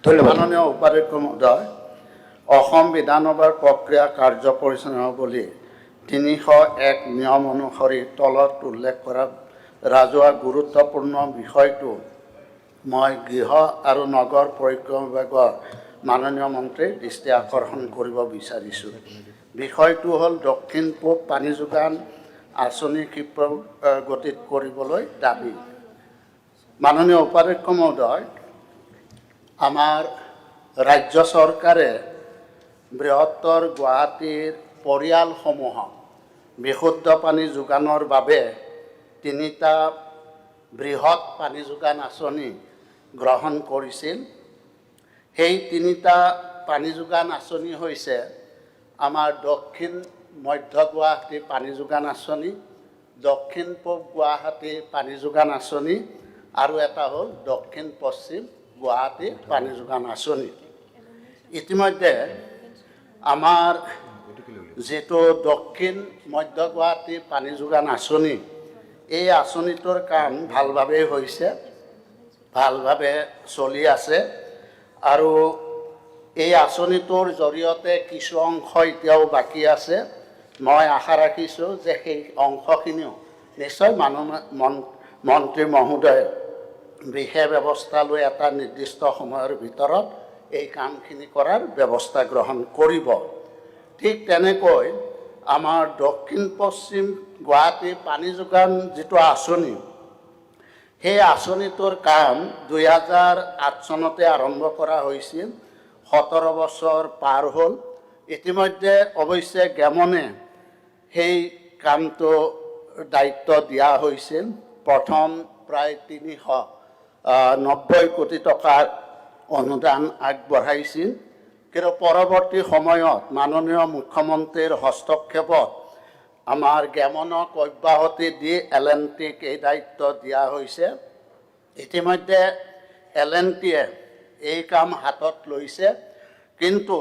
ধন্যবাদ। মাননীয় উপাধ্যক্ষ মহোদয়, অসম বিধানসভাৰ প্ৰক্ৰিয়া কাৰ্য পৰিচালনা বুলি ৩০১ নিয়ম অনুসৰি তলত উল্লেখ কৰা ৰাজহুৱা গুৰুত্বপূৰ্ণ বিষয়টো মই গৃহ আৰু নগৰ পৰিক্ৰমা বিভাগৰ মাননীয় মন্ত্ৰীৰ দৃষ্টি আকৰ্ষণ কৰিব বিচাৰিছোঁ। বিষয়টো হ'ল দক্ষিণ পূব পানী যোগান আঁচনি ক্ষীপ্ৰ গতিত কৰিবলৈ দাবী। মাননীয় উপাধ্যক্ষ মহোদয়, আমাৰ ৰাজ্য চৰকাৰে বৃহত্তৰ গুৱাহাটীৰ পৰিয়ালসমূহক বিশুদ্ধ পানী যোগানৰ বাবে ৩টা বৃহৎ পানী যোগান আঁচনি গ্ৰহণ কৰিছিল। সেই ৩টা পানী যোগান আঁচনি হৈছে আমাৰ দক্ষিণ মধ্য গুৱাহাটী পানী যোগান আঁচনি, দক্ষিণ পূব গুৱাহাটী পানী যোগান আঁচনি আৰু এটা হ'ল দক্ষিণ পশ্চিম গুৱাহাটী পানী যোগান আঁচনি। ইতিমধ্যে আমাৰ যিটো দক্ষিণ মধ্য গুৱাহাটী পানী যোগান আঁচনি, এই আঁচনিটোৰ কাম ভালভাৱে হৈছে, ভালভাৱে চলি আছে আৰু এই আঁচনিটোৰ জৰিয়তে কিছু অংশ এতিয়াও বাকী আছে। মই আশা ৰাখিছোঁ যে সেই অংশখিনিও নিশ্চয় মন্ত্ৰী মহোদয়ে বিশেষ ব্যৱস্থা লৈ এটা নিৰ্দিষ্ট সময়ৰ ভিতৰত এই কামখিনি কৰাৰ ব্যৱস্থা গ্ৰহণ কৰিব। ঠিক তেনেকৈ আমাৰ দক্ষিণ পশ্চিম গুৱাহাটী পানী যোগান যিটো আঁচনি, সেই আঁচনিটোৰ কাম 2008 চনতে আৰম্ভ কৰা হৈছিল। 17 বছৰ পাৰ হ'ল। ইতিমধ্যে অৱশ্যে গেমনে সেই কামটো দায়িত্ব দিয়া হৈছিল। প্ৰথম প্ৰায় 390 কোটি টকাৰ অনুদান আগবঢ়াইছিল, কিন্তু পৰৱৰ্তী সময়ত মাননীয় মুখ্যমন্ত্ৰীৰ হস্তক্ষেপত আমাৰ গেমনক অব্যাহতি দি L&Tক এই দায়িত্ব দিয়া হৈছে। ইতিমধ্যে L&Tয়ে এই কাম হাতত লৈছে, কিন্তু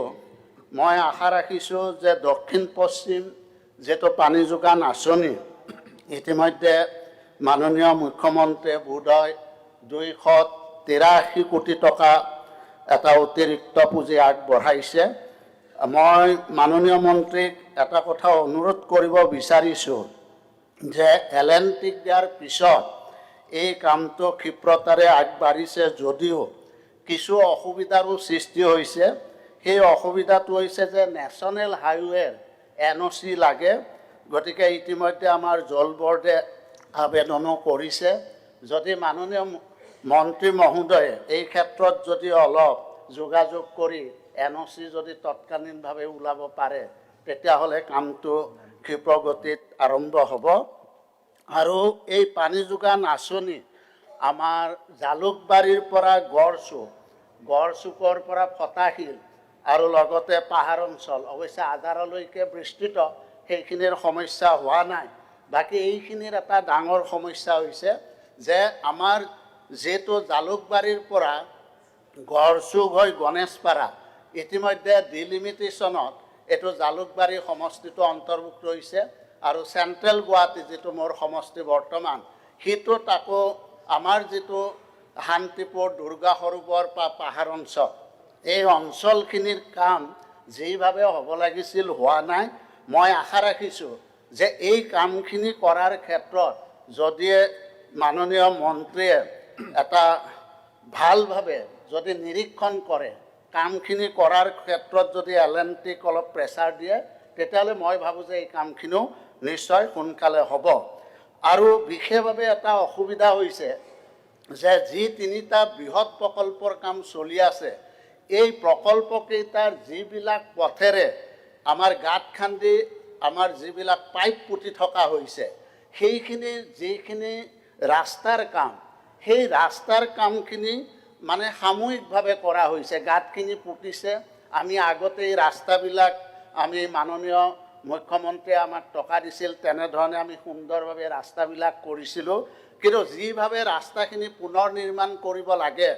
মই আশা ৰাখিছোঁ যে দক্ষিণ পশ্চিম যিটো পানী যোগান আঁচনি, ইতিমধ্যে মাননীয় মুখ্যমন্ত্ৰীয়ে বোধহয় 283 কোটি টকা এটা অতিৰিক্ত পুঁজি আগবঢ়াইছে। মই মাননীয় মন্ত্ৰীক এটা কথা অনুৰোধ কৰিব বিচাৰিছোঁ যে L&Tক দিয়াৰ পিছত এই কামটো ক্ষীপ্ৰতাৰে আগবাঢ়িছে যদিও কিছু অসুবিধাৰো সৃষ্টি হৈছে। সেই অসুবিধাটো হৈছে যে নেশ্যনেল হাইৱেৰ NOC লাগে। গতিকে ইতিমধ্যে আমাৰ জল বৰ্ডে আবেদনো কৰিছে। যদি মাননীয় মন্ত্ৰী মহোদয়ে এই ক্ষেত্ৰত যদি অলপ যোগাযোগ কৰি NOC যদি তৎকালীনভাৱে ওলাব পাৰে, তেতিয়াহ'লে কামটো ক্ষীপ্ৰগতিত আৰম্ভ হ'ব। আৰু এই পানী যোগান আঁচনি আমাৰ জালুকবাৰীৰ পৰা গড়চুকৰ পৰা ফটাশিল আৰু লগতে পাহাৰ অঞ্চল, অৱশ্যে আজাৰালৈকে বিস্তৃত, সেইখিনিৰ সমস্যা হোৱা নাই। বাকী এইখিনিৰ এটা ডাঙৰ সমস্যা হৈছে যে আমাৰ যিটো জালুকবাৰীৰ পৰা গড়চুক হৈ গণেশপাৰা, ইতিমধ্যে ডিলিমিটেশ্যনত এইটো জালুকবাৰী সমষ্টিটো অন্তৰ্ভুক্ত হৈছে আৰু চেণ্ট্ৰেল গুৱাহাটী যিটো মোৰ সমষ্টি বৰ্তমান, সেইটোত আকৌ আমাৰ যিটো শান্তিপুৰ, দুৰ্গা সৰোবৰ বা পাহাৰ অঞ্চল, এই অঞ্চলখিনিৰ কাম যিভাৱে হ'ব লাগিছিল হোৱা নাই। মই আশা ৰাখিছোঁ যে এই কামখিনি কৰাৰ ক্ষেত্ৰত যদি মাননীয় মন্ত্ৰীয়ে এটা ভালভাৱে যদি নিৰীক্ষণ কৰে, কামখিনি কৰাৰ ক্ষেত্ৰত যদি L&Tক অলপ প্ৰেছাৰ দিয়ে, তেতিয়াহ'লে মই ভাবোঁ যে এই কামখিনিও নিশ্চয় সোনকালে হ'ব। আৰু বিশেষভাৱে এটা অসুবিধা হৈছে যে যি 3টা বৃহৎ প্ৰকল্পৰ কাম চলি আছে, এই প্ৰকল্পকেইটাৰ যিবিলাক পথেৰে আমাৰ গাঁত খান্দি আমাৰ যিবিলাক পাইপ পুতি থকা হৈছে, সেইখিনি যিখিনি ৰাস্তাৰ কাম, সেই ৰাস্তাৰ কামখিনি মানে সামূহিকভাৱে কৰা হৈছে। গাঁতখিনি পুতিছে, আমি আগতে এই ৰাস্তাবিলাক আমি মাননীয় মুখ্যমন্ত্ৰীয়ে আমাক টকা দিছিল, তেনেধৰণে আমি সুন্দৰভাৱে ৰাস্তাবিলাক কৰিছিলোঁ। কিন্তু যিভাৱে ৰাস্তাখিনি পুনৰ নিৰ্মাণ কৰিব লাগে,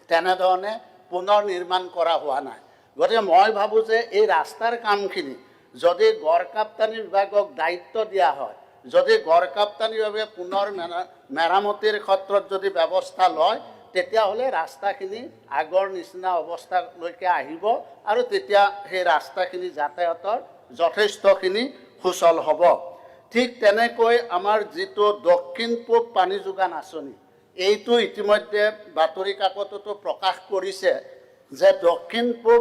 তেনেধৰণে পুনৰ নিৰ্মাণ কৰা হোৱা নাই। গতিকে মই ভাবোঁ যে এই ৰাস্তাৰ কামখিনি যদি গড়কাপ্তানি বিভাগক দায়িত্ব দিয়া হয়, যদি গড়কাপ্তানি বিভাগে পুনৰ মেৰামতিৰ ক্ষেত্ৰত যদি ব্যৱস্থা লয়, তেতিয়াহ'লে ৰাস্তাখিনি আগৰ নিচিনা অৱস্থালৈকে আহিব আৰু তেতিয়া সেই ৰাস্তাখিনি যাতায়াতৰ যথেষ্টখিনি সুচল হ'ব। ঠিক তেনেকৈ আমাৰ যিটো দক্ষিণ পূব পানী যোগান আঁচনি, এইটো ইতিমধ্যে বাতৰি কাকততো প্ৰকাশ কৰিছে যে দক্ষিণ পূব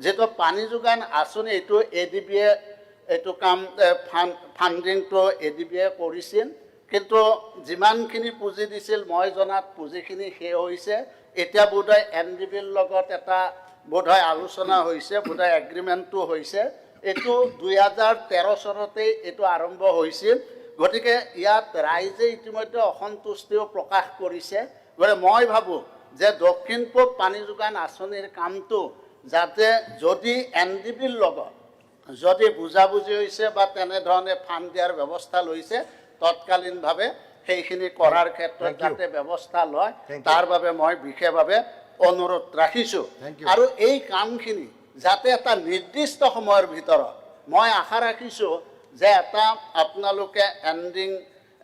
যিটো পানী যোগান আঁচনি, এইটো ADB-য়ে এইটো কাম ফাণ্ডিংটো ADB-য়ে কৰিছিল, কিন্তু যিমানখিনি পুঁজি দিছিল মই জনাত পুঁজিখিনি শেষ হৈছে। এতিয়া বোধহয় NDB-ৰ লগত এটা বোধহয় আলোচনা হৈছে, বোধহয় এগ্ৰিমেণ্টটো হৈছে। এইটো 2013 চনতেই এইটো আৰম্ভ হৈছিল। গতিকে ইয়াত ৰাইজে ইতিমধ্যে অসন্তুষ্টিও প্ৰকাশ কৰিছে। গতিকে মই ভাবোঁ যে দক্ষিণ পূব পানী যোগান আঁচনিৰ কামটো যাতে যদি NDB-ৰ লগত যদি বুজাবুজি হৈছে বা তেনেধৰণে ফাণ্ড দিয়াৰ ব্যৱস্থা লৈছে, তৎকালীনভাৱে সেইখিনি কৰাৰ ক্ষেত্ৰত যাতে ব্যৱস্থা লয়, তাৰ বাবে মই বিশেষভাৱে অনুৰোধ ৰাখিছোঁ। আৰু এই কামখিনি যাতে এটা নিৰ্দিষ্ট সময়ৰ ভিতৰত, মই আশা ৰাখিছোঁ যে এটা আপোনালোকে এণ্ডিং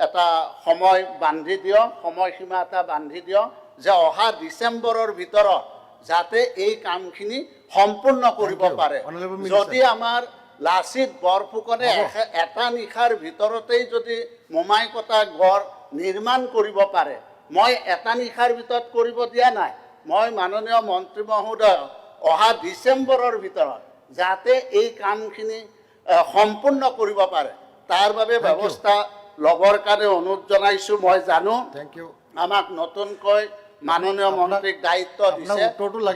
এটা সময় বান্ধি দিয়ক, সময়সীমা এটা বান্ধি দিয়ক যে অহা ডিচেম্বৰৰ ভিতৰত যাতে এই কামখিনি সম্পূৰ্ণ কৰিব পাৰে। যদি আমাৰ লাচিত বৰফুকনে এটা নিশাৰ ভিতৰতেই যদি মোমাইকটা গড় নিৰ্মাণ কৰিব পাৰে, মই এটা নিশাৰ ভিতৰত কৰিব দিয়া নাই। মই মাননীয় মন্ত্ৰী মহোদয়ক অহা ডিচেম্বৰৰ ভিতৰত যাতে এই কামখিনি সম্পূৰ্ণ কৰিব পাৰে তাৰ বাবে ব্যৱস্থা ল'বৰ কাৰণে অনুৰোধ জনাইছোঁ। মই জানো আমাক নতুনকৈ মাননীয় মন্ত্ৰীক দায়িত্ব দিছে,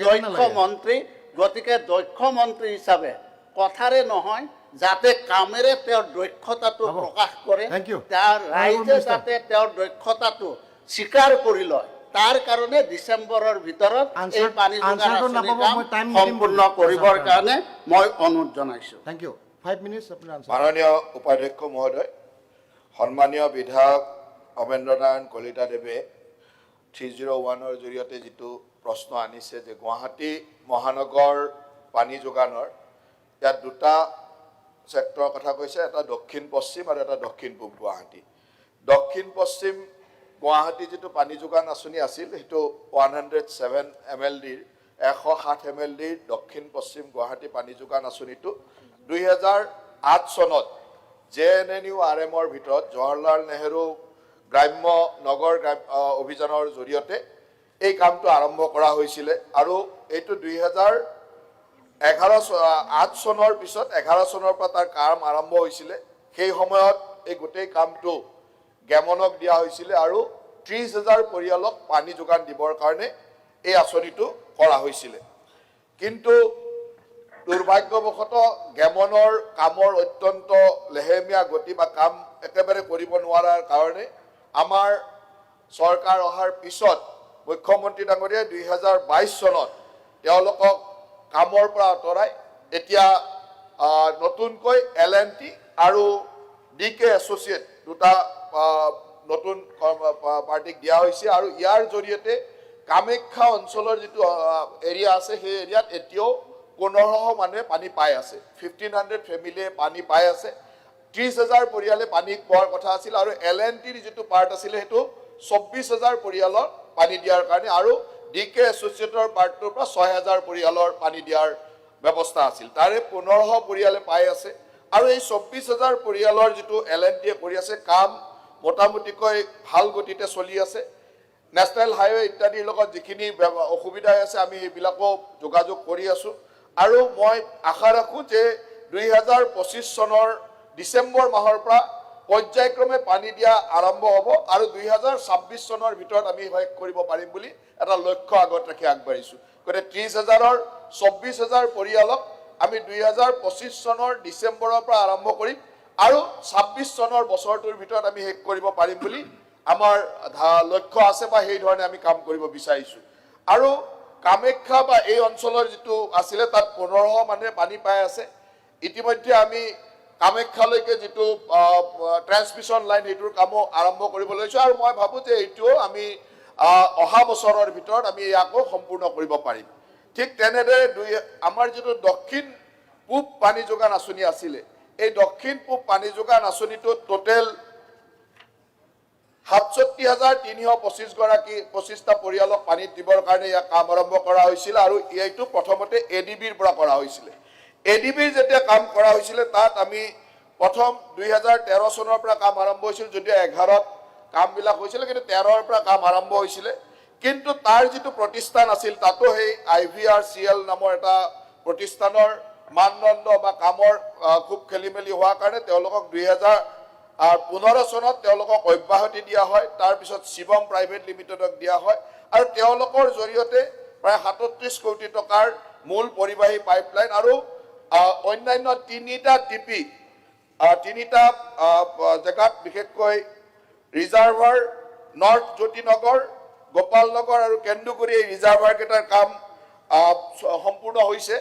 দক্ষ মন্ত্ৰী। গতিকে দক্ষ মন্ত্ৰী হিচাপে কথাৰে নহয়, যাতে কামেৰে তেওঁৰ দক্ষতাটো প্ৰকাশ কৰে, তাৰ ৰাইজে যাতে তেওঁৰ দক্ষতাটো স্বীকাৰ কৰি লয়, তাৰ কাৰণে ডিচেম্বৰৰ ভিতৰত এই পানী যোগান আঁচনিৰ কাম সম্পূৰ্ণ কৰিবৰ কাৰণে মই অনুৰোধ জনাইছোঁ। মাননীয় উপাধ্যক্ষ মহোদয়, সন্মানীয় বিধায়ক অমেন্দ্ৰ নাৰায়ণ কলিতাদেৱে 301-ৰ জৰিয়তে যিটো প্ৰশ্ন আনিছে যে গুৱাহাটী মহানগৰ পানী যোগানৰ ইয়াত দুটা ছেক্টৰৰ কথা কৈছে, এটা দক্ষিণ পশ্চিম আৰু এটা দক্ষিণ পূব গুৱাহাটী। দক্ষিণ পশ্চিম গুৱাহাটী যিটো পানী যোগান আঁচনি আছিল, সেইটো 107 MLD-ৰ 107 MLD-ৰ দক্ষিণ পশ্চিম গুৱাহাটী পানী যোগান আঁচনিটো 2008 চনত JNNURM-ৰ ভিতৰত জৱাহৰলাল নেহৰু গ্ৰাম্য নগৰ অভিযানৰ জৰিয়তে এই কামটো আৰম্ভ কৰা হৈছিলে। আৰু এইটো 2008 চনৰ পিছত 11 চনৰ পৰা তাৰ কাম আৰম্ভ হৈছিলে। সেই সময়ত এই গোটেই কামটো গেমনক দিয়া হৈছিলে আৰু 30,000 পৰিয়ালক পানী যোগান দিবৰ কাৰণে এই আঁচনিটো কৰা হৈছিলে। কিন্তু দুৰ্ভাগ্যবশতঃ গেমনৰ কামৰ অত্যন্ত লেহেমীয়া গতি বা কাম একেবাৰে কৰিব নোৱাৰাৰ কাৰণে আমাৰ চৰকাৰ অহাৰ পিছত মুখ্যমন্ত্ৰী ডাঙৰীয়াই 2022 চনত তেওঁলোকক কামৰ পৰা আঁতৰাই এতিয়া নতুনকৈ L&T আৰু DK এছ'চিয়েট দুটা নতুন পাৰ্টিক দিয়া হৈছে। আৰু ইয়াৰ জৰিয়তে কামাখ্যা অঞ্চলৰ যিটো এৰিয়া আছে, সেই এৰিয়াত এতিয়াও 1500 মানুহে পানী পাই আছে, 1500 ফেমিলিয়ে পানী পাই আছে, 30,000 পৰিয়ালে পানী পোৱাৰ কথা আছিল। আৰু L&Tৰ যিটো পাৰ্ট আছিলে সেইটো 24,000 পৰিয়ালৰ পানী দিয়াৰ কাৰণে, আৰু DK এছ'চিয়েটৰ পাৰ্টটোৰ পৰা 6,000 পৰিয়ালৰ পানী দিয়াৰ ব্যৱস্থা আছিল। তাৰে 1500 পৰিয়ালে পাই আছে। আৰু এই 24,000 পৰিয়ালৰ যিটো L&Tয়ে কৰি আছে কাম মোটামুটিকৈ ভাল গতিতে চলি আছে। নেশ্যনেল হাইৱে ইত্যাদিৰ লগত যিখিনি অসুবিধা আছে আমি সেইবিলাকো যোগাযোগ কৰি আছোঁ। আৰু মই আশা ৰাখোঁ যে 2025 চনৰ ডিচেম্বৰ মাহৰ পৰা পৰ্যায়ক্ৰমে পানী দিয়া আৰম্ভ হ'ব আৰু 2026 চনৰ ভিতৰত আমি শেষ কৰিব পাৰিম বুলি এটা লক্ষ্য আগত ৰাখি আগবাঢ়িছোঁ। গতিকে 30,000-ৰ 24,000 পৰিয়ালক আমি 2025 চনৰ ডিচেম্বৰৰ পৰা আৰম্ভ কৰিম আৰু 26 চনৰ বছৰটোৰ ভিতৰত আমি শেষ কৰিব পাৰিম বুলি আমাৰ লক্ষ্য আছে বা সেই ধৰণে আমি কাম কৰিব বিচাৰিছোঁ। আৰু কামাখ্যা বা এই অঞ্চলৰ যিটো আছিলে তাত 1500 মানুহে পানী পাই আছে। ইতিমধ্যে আমি কামাখ্যালৈকে যিটো ট্ৰেন্সমিশ্যন লাইন সেইটোৰ কামো আৰম্ভ কৰিব লৈছোঁ আৰু মই ভাবোঁ যে এইটোও আমি অহা বছৰৰ ভিতৰত আমি ইয়াকো সম্পূৰ্ণ কৰিব পাৰিম। ঠিক তেনেদৰে আমাৰ যিটো দক্ষিণ পূব পানী যোগান আঁচনি আছিলে, এই দক্ষিণ পূব পানী যোগান আঁচনিটো টোটেল 67,325টা পৰিয়ালক পানীত দিবৰ কাৰণে ইয়াক কাম আৰম্ভ কৰা হৈছিল আৰু এইটো প্ৰথমতে এডিবিৰ পৰা কৰা হৈছিল। এডিবিৰ যেতিয়া কাম কৰা হৈছিল তাত আমি প্ৰথম 2013 চনৰ পৰা কাম আৰম্ভ হৈছিল, যদিও 11ত কামবিলাক হৈছিল, কিন্তু 13ৰ পৰা কাম আৰম্ভ হৈছিল। কিন্তু তাৰ যিটো প্ৰতিষ্ঠান আছিল তাতো সেই IVRCL নামৰ এটা প্ৰতিষ্ঠানৰ মানদণ্ড বা কামৰ খুব খেলিমেলি হোৱাৰ কাৰণে তেওঁলোকক 2015 চনত তেওঁলোকক অব্যাহতি দিয়া হয়। তাৰপিছত শিৱম প্ৰাইভেট লিমিটেডক দিয়া হয় আৰু তেওঁলোকৰ জৰিয়তে প্ৰায় 37 কোটি টকাৰ মূল পৰিবাহী পাইপলাইন আৰু অন্যান্য তিনিটা টিপি তিনিটা জেগাত বিশেষকৈ ৰিজাৰ্ভাৰ নৰ্থ জ্যোতিনগৰ, গোপালনগৰ আৰু কেন্দুগুৰি এই ৰিজাৰ্ভাৰ কেইটাৰ কাম সম্পূৰ্ণ হৈছে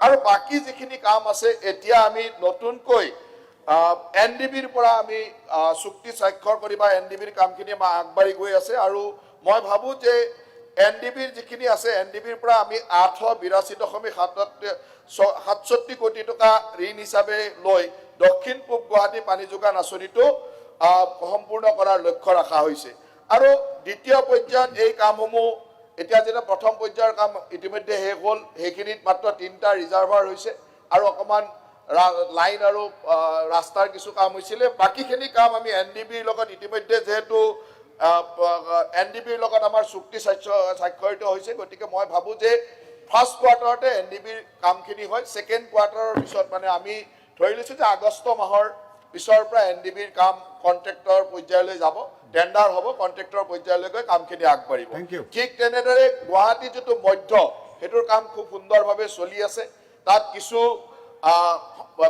আৰু বাকী যিখিনি কাম আছে এতিয়া আমি নতুনকৈ NDBৰ পৰা আমি চুক্তি স্বাক্ষৰ কৰি বা NDBৰ কামখিনি আগবাঢ়ি গৈ আছে আৰু মই ভাবোঁ যে NDBৰ যিখিনি আছে NDBৰ পৰা আমি 882.67 কোটি টকা ঋণ হিচাপে লৈ দক্ষিণ পূব গুৱাহাটী পানী যোগান আঁচনিটো সম্পূৰ্ণ কৰাৰ লক্ষ্য ৰখা হৈছে আৰু দ্বিতীয় পৰ্যায়ত এই কামসমূহ এতিয়া যেনে প্ৰথম পৰ্যায়ৰ কাম ইতিমধ্যে শেষ হ'ল, সেইখিনিত মাত্ৰ 3টা ৰিজাৰ্ভাৰ হৈছে আৰু অকণমান লাইন আৰু ৰাস্তাৰ কিছু কাম হৈছিলে। বাকীখিনি কাম আমি NDBৰ লগত ইতিমধ্যে যিহেতু NDBৰ লগত আমাৰ চুক্তি স্বাক্ষৰিত হৈছে, গতিকে মই ভাবোঁ যে ফাৰ্ষ্ট কোৱাৰ্টাৰতে NDBৰ কামখিনি হয়। ছেকেণ্ড কোৱাৰ্টাৰৰ পিছত মানে আমি ধৰি লৈছোঁ যে আগষ্ট মাহৰ পিছৰ পৰা NDBৰ কাম কণ্ট্ৰেক্টৰ পৰ্যায়লৈ যাব, টেণ্ডাৰ হ'ব, কণ্ট্ৰেক্টৰ পৰ্যায়লৈ গৈ কামখিনি আগবাঢ়িব। ঠিক তেনেদৰে গুৱাহাটী যিটো মধ্য সেইটোৰ কাম খুব সুন্দৰভাৱে চলি আছে। তাত কিছু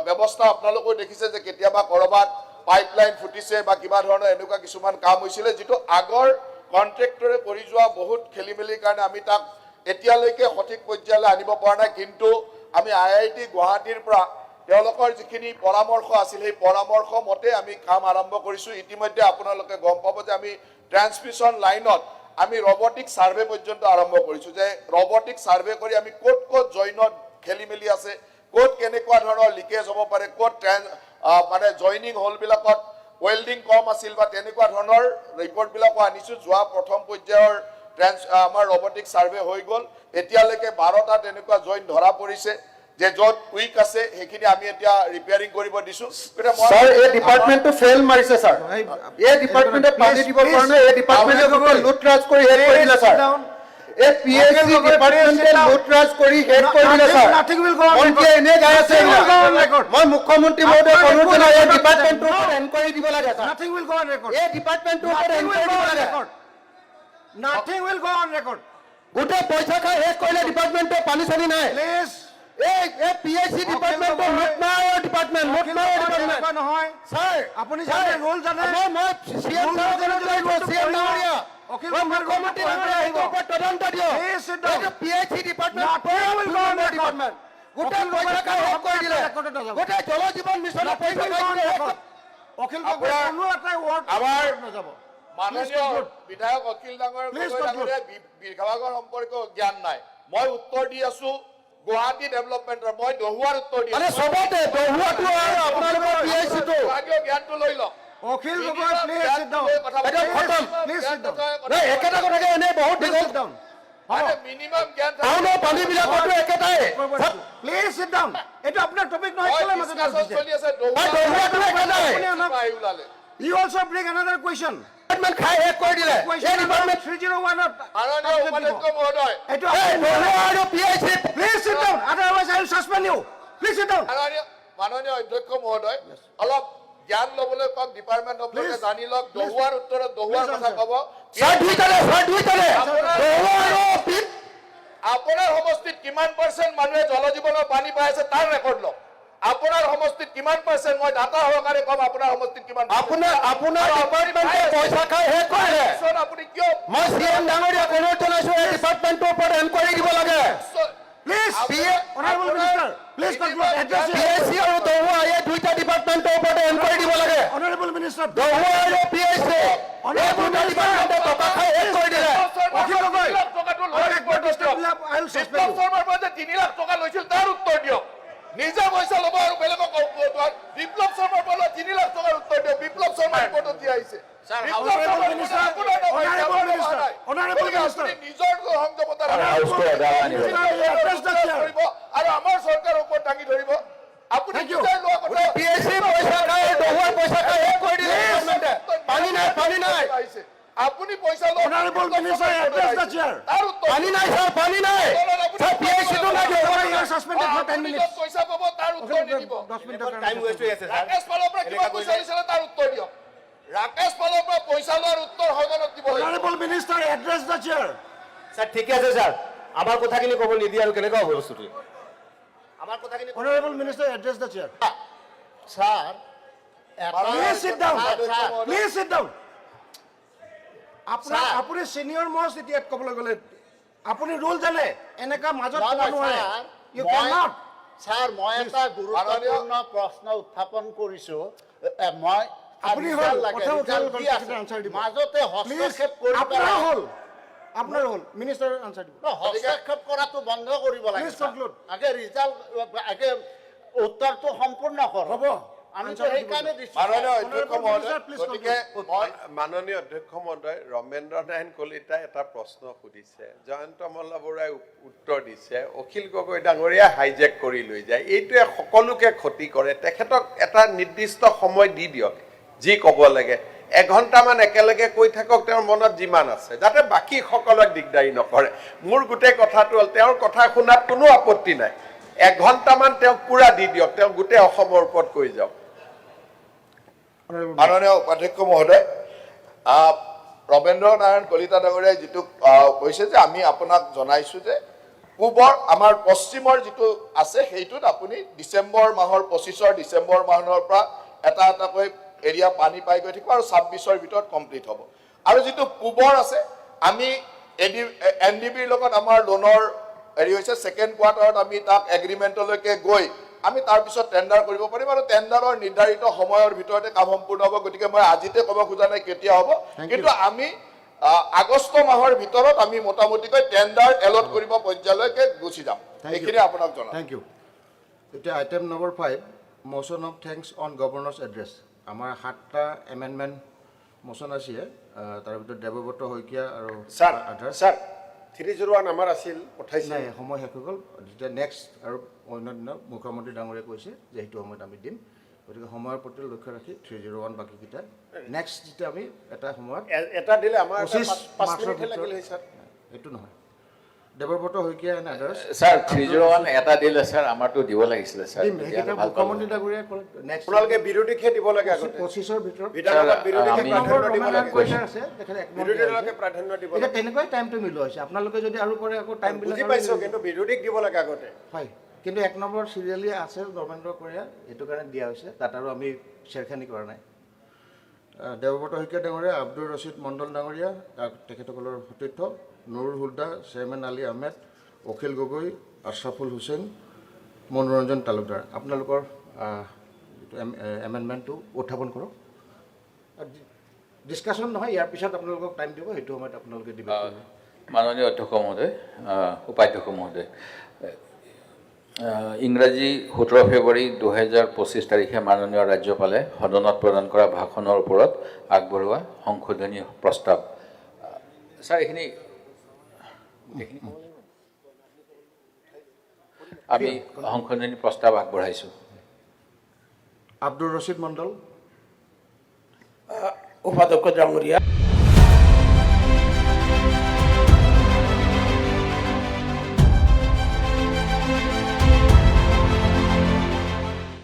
ব্যৱস্থা আপোনালোকেও দেখিছে যে কেতিয়াবা ক'ৰবাত পাইপলাইন ফুটিছে বা কিবা ধৰণৰ এনেকুৱা কিছুমান কাম হৈছিলে, যিটো আগৰ কণ্ট্ৰেক্টৰে কৰি যোৱা বহুত খেলিমেলিৰ কাৰণে আমি তাক এতিয়ালৈকে সঠিক পৰ্যায়লৈ আনিব পৰা নাই। কিন্তু আমি IIT গুৱাহাটীৰ পৰা তেওঁলোকৰ যিখিনি পৰামৰ্শ আছিল সেই পৰামৰ্শ মতে আমি কাম আৰম্ভ কৰিছোঁ। ইতিমধ্যে আপোনালোকে গম পাব যে আমি ট্ৰেন্সমিশ্যন লাইনত আমি ৰবটিক ছাৰ্ভে পৰ্যন্ত আৰম্ভ কৰিছোঁ, যে ৰবটিক ছাৰ্ভে কৰি আমি ক'ত ক'ত জইনত খেলিমেলি আছে, ক'ত কেনেকুৱা ধৰণৰ লিকেজ হ'ব পাৰে, ক'ত মানে জইনিং হ'লবিলাকত ৱেল্ডিং কম আছিল বা তেনেকুৱা ধৰণৰ ৰিপৰ্টবিলাকো আনিছোঁ। যোৱা প্ৰথম পৰ্যায়ৰ আমাৰ ৰবটিক ছাৰ্ভে হৈ গ'ল। এতিয়ালৈকে 12টা তেনেকুৱা জইন ধৰা পৰিছে, যে য'ত উইক আছে সেইখিনি আমি এতিয়া ৰিপেয়াৰিং কৰিব দিছোঁ। স্যাৰ এই ডিপাৰ্টমেন্টটো ফেল মাৰিছে স্যাৰ, এই ডিপাৰ্টমেন্টে পানী দিবৰ কাৰণে এই ডিপাৰ্টমেন্টে লুটৰাজ কৰি হেড কৰি দিলে স্যাৰ। এই PSC ডিপাৰ্টমেন্টে লুটৰাজ কৰি হেড কৰি দিলে স্যাৰ। মন্ত্ৰী এনে গাই আছে, মই মুখ্যমন্ত্ৰী মহোদয় অনুৰোধ জনাই এই ডিপাৰ্টমেন্টৰ ওপৰত এনকুৱাৰী দিব লাগে sir. Nothing will go on record. এই ডিপাৰ্টমেন্টৰ ওপৰত এনকুৱাৰী দিব লাগে। Nothing will go on record. গোটেই পইচা খাই হেড কৰিলে ডিপাৰ্টমেন্টে পানী চানী নাই। Please. এই PSC ডিপাৰ্টমেন্টৰ লুটমাৰৰ ডিপাৰ্টমেন্ট, লুটমাৰৰ ডিপাৰ্টমেন্ট নহয় স্যাৰ। আপুনি জানে ৰুল জানে মই CM ডাঙৰীয়া অখিল মুখ্যমন্ত্ৰী ডাঙৰীয়া এইটোৰ ওপৰত তদন্ত দিয়ক। এইটো PSC ডিপাৰ্টমেণ্ট ডিপাৰ্টমেণ্ট গোটেই পইচা খাই শেষ কৰি দিলে। গোটেই জল জীৱন মিছনৰ পইচা খাই দিলে। অখিল গগৈ কোনো এটা ৱৰ্ড আমাৰ নাযাব। মাননীয় বিধায়ক অখিল ডাঙৰীয়া বিভাগৰ সম্পৰ্কে জ্ঞান নাই। মই উত্তৰ দি আছো গুৱাহাটী ডেভেলপমেণ্টৰ, মই দহুৱাৰ উত্তৰ দি মানে আছো। চবতে দহুৱাটো আৰু আপোনালোকৰ PSCটো গুৱাহাটীৰ জ্ঞানটো লৈ লওক। Akhil Gogoi please sit down. এটা খতম। Please sit down. নাই একেটা কথাকে এনে বহুত প্লিজ দীঘল সিট ডাউন। মিনিমাম জ্ঞান টাউনৰ পানীবিলাকতো একেটাই। Please sit down. এইটো আপোনাৰ টপিক নহয়, কেলে মাজত চলি আছে দহুৱাটো একেটাই। ওলালে। You also bring another question. Department খাই শেষ কৰি দিলে। এই ডিপাৰ্টমেণ্ট 301 মাননীয় উপাধ্যক্ষ মহোদয়, এইটো দহুৱা আৰু PSC please sit down, otherwise I will suspend you. Please sit down. মাননীয় অধ্যক্ষ মহোদয়, অলপ জ্ঞান ল'বলৈ কওক, ডিপাৰ্টমেণ্ট সম্পৰ্কে জানি লওক। দহুৱাৰ উত্তৰত দহুৱাৰ কথা ক'ব। স্যাৰ দুইটালে দহুৱা আৰু আপোনাৰ সমষ্টিত কিমান % মানুহে জল জীৱনৰ পানী পাই আছে তাৰ ৰেকৰ্ড লওক। আপোনাৰ সমষ্টিত কিমান %, মই ডাটা সহকাৰে ক'ম আপোনাৰ সমষ্টিত কিমান আপোনাৰ ডিপাৰ্টমেণ্টে পইচা খাই শেষ কৰিলে। আপুনি কিয় মই CM ডাঙৰীয়াক অনুৰোধ জনাইছো এই ডিপাৰ্টমেণ্টৰ ওপৰত এনকুৱাৰী দিব লাগে। Please, Honorable Minister, please conclude. Address your PSC আৰু দহুৱা এই দুইটা ডিপাৰ্টমেণ্টৰ ওপৰত এনকুৱাৰী দিব লাগে। Honorable Minister. দহুৱা আৰু PSC এই দুটা ডিপাৰ্টমেণ্টে টকা খাই শেষ কৰি দিলে। Akhil Gogoi, I will suspend you. শৰ্মাৰ পৰা যে 3 লাখ টকা লৈছিল তাৰ উত্তৰ দিয়ক। নিজে পইচা ল'ব আৰু বেলেগক বিপ্লৱ শৰ্মাৰ পৰা 3 লাখ টকাৰ উত্তৰ দিয়ক। বিপ্লৱ শৰ্মাৰ ৰিপৰ্টত দিয়া আহিছে। Honorable Minister, Honorable Minister, Honorable Minister. নিজৰ সংযমতা Address the chair. আৰু আমাৰ চৰকাৰৰ ওপৰত দাঙি ধৰিব আপুনি Thank you. বুজাই লোৱা কথা PSC পইচা খাই ডহুৱাৰ পইচা খাই শেষ কৰি দিলে গভৰ্ণমেণ্টে পানী নাই আহিছে আপুনি পইচা লওক Honorable Minister, address the chair. তাৰ উত্তৰ পানী নাই ছাৰ পানী নাই ছাৰ PSC টো লাগে You are suspended for 10 আপুনি minutes. য'ত পইচা পাব তাৰ উত্তৰ নিদিব 10 minutes. ৰাকেশ পালৰ পৰা কিমান পইচা দিছিলে তাৰ উত্তৰ দিয়ক ৰাকেশ পালৰ পৰা পইচা লোৱাৰ উত্তৰ সদনত দিব লাগিব Honorable Minister, address the chair. Sir ঠিকে আছে ছাৰ আমাৰ কথাখিনি ক'ব নিদিয়ে আৰু কেনেকুৱা হ'ব বস্তুটো আমাৰ কথাখিনি Honorable Minister, address the chair. Sir Please sit down. Sir, Please sit down. Sir. আপুনি senior most এতিয়া ক'বলৈ গ'লে আপুনি ৰুল জানে এনেকা মাজত ক'ব নোৱাৰে you cannot. ছাৰ মই এটা গুৰুত্বপূৰ্ণ প্ৰশ্ন উত্থাপন কৰিছো মই আপুনি result হ'ল, লাগে, কথা উঠাল, result দি আছে। কথা answer দিব। মাজতে Please, হস্তক্ষেপ কৰি আপোনাৰ হ'ল মিনিষ্টাৰ আনসাৰ দিব হস্তক্ষেপ কৰাটো বন্ধ কৰিব লাগে Please ছাৰ। conclude. আগে ৰিজাল্ট আগে উত্তৰটো সম্পূৰ্ণ কৰক হ'ব। আমিতো Answer দিব। সেইকাৰণে দিছো মাননীয় অধ্যক্ষ Honorable মহোদয় Minister, please গতিকে মই মাননীয় অধ্যক্ষ মহোদয় ৰমেন্দ্ৰ নাৰায়ণ কলিতাই এটা প্ৰশ্ন সুধিছে জয়ন্ত মল্ল বৰাই উত্তৰ দিছে অখিল গগৈ ডাঙৰীয়া হাইজেক কৰি লৈ যায় এইটোৱে সকলোকে ক্ষতি কৰে তেখেতক এটা নিৰ্দিষ্ট সময় দি দিয়ক যি ক'ব লাগে এঘণ্টামান একেলগে কৈ থাকক তেওঁৰ মনত যিমান আছে যাতে বাকী সকলক দিগদাৰী নকৰে মোৰ গোটেই কথাটো হ'ল তেওঁৰ কথা শুনাত কোনো আপত্তি নাই এঘণ্টামান তেওঁক পুৰা দি দিয়ক তেওঁ গোটেই অসমৰ ওপৰত কৈ যাওক মাননীয় উপাধ্যক্ষ মহোদয় ৰমেন্দ্ৰ নাৰায়ণ কলিতা ডাঙৰীয়াই যিটো কৈছে যে আমি আপোনাক জনাইছো যে পূবৰ আমাৰ পশ্চিমৰ যিটো আছে সেইটোত আপুনি ডিচেম্বৰ মাহৰ 25 ডিচেম্বৰ মাহৰ পৰা এটা এটাকৈ এৰিয়া পানী পাই গৈ থাকিব আৰু 26ৰ ভিতৰত কমপ্লিট হ'ব আৰু যিটো পূবৰ আছে আমি এনডিবিৰ লগত আমাৰ লোনৰ হেৰি হৈছে ছেকেণ্ড কোৱাৰ্টাৰত আমি তাক এগ্ৰিমেণ্টলৈকে গৈ আমি তাৰ পিছত টেণ্ডাৰ কৰিব পাৰিম আৰু টেণ্ডাৰৰ নিৰ্ধাৰিত সময়ৰ ভিতৰতে কাম সম্পূৰ্ণ হ'ব গতিকে মই আজিতে ক'ব খোজা নাই কেতিয়া হ'ব কিন্তু আমি আগষ্ট মাহৰ ভিতৰত আমি মোটামুটিকৈ টেণ্ডাৰ এলট কৰিব পৰ্যায়লৈকে গুচি যাম এইখিনি আপোনাক জনাম Thank you. এতিয়া item number 5 motion of thanks on governor's address আমাৰ 7টা amendment motion আছে তাৰ ভিতৰত দেৱব্ৰত শইকীয়া আৰু স্যার others। স্যার 301 আমার আছিল পঠাইছিল নাই সময় শেষ হৈ গ'ল যেতিয়া নেক্সট আৰু অন্য দিন মুখ্যমন্ত্ৰী ডাঙৰীয়াই কৈছে যে সেইটো সময়ত আমি দিম গতিকে সময়ৰ প্ৰতি লক্ষ্য ৰাখি 301 বাকীকেইটা নেক্সট যেতিয়া আমি এটা সময়ত এটা দিলে আমাৰ 25 5 মাৰ্চৰ মিনিট লাগিল ভিতৰত- স্যাৰ এইটো নহয় Debabrata Saikia and others sir 301 এটা দিলে স্যাৰ আমাৰটো দিব লাগিছিলে স্যাৰ দিম সেইকেইটা মুখ্যমন্ত্ৰী ডাঙৰীয়াই ক'লে নেক্সট আপোনালোকে বিৰোধীকে দিব লাগে আগতে 25ৰ ভিতৰত বিধানসভাত বিৰোধীকে আমি- প্ৰাধান্য দিব ৰমেন লাগে কৈছে আছে তেখেতে এক নম্বৰ দিয়া বিৰোধীকে হৈছে। প্ৰাধান্য দিব এতিয়া লাগে তেনেকুৱাই টাইমটো মিলোৱা হৈছে আপোনালোকে যদি আৰু কৰে আকৌ টাইম বুজি পাইছো কিন্তু বিৰোধীক দিব লাগে আগতে হয় কিন্তু এক নম্বৰ চিৰিয়েলি আছে ধৰ্মেন্দ্ৰ কৰিয়া এইটো কাৰণে দিয়া হৈছে তাত আৰু আমি চেৰখানি কৰা নাই দেৱব্ৰত শইকীয়া ডাঙৰীয়া আব্দুল ৰছিদ মণ্ডল ডাঙৰীয়া তেখেতসকলৰ সতীৰ্থ নুৰুল হুদা চেয়াৰমেন আলী আহমেদ অখিল গগৈ আশ্ৰাফুল হুছেইন মনোৰঞ্জন তালুকদাৰ আপোনালোকৰ এমেণ্ডমেণ্টটো উত্থাপন কৰক ডিছকাশ্যন নহয় ইয়াৰ পিছত আপোনালোকক টাইম দিব সেইটো সময়ত আপোনালোকে ডিবেট কৰিব মাননীয় অধ্যক্ষ মহোদয় উপাধ্যক্ষ মহোদয় ইংৰাজী 17 ফেব্ৰুৱাৰী 2025 তাৰিখে মাননীয় ৰাজ্যপালে সদনত প্ৰদান কৰা ভাষণৰ ওপৰত আগবঢ়োৱা সংশোধনী প্ৰস্তাৱ স্যাৰ এইখিনি আমি সংশোধনী প্ৰস্তাৱ আগবঢ়াইছোঁ আব্দুল ৰছিদ মণ্ডল উপাধ্যক্ষ ডাঙৰীয়া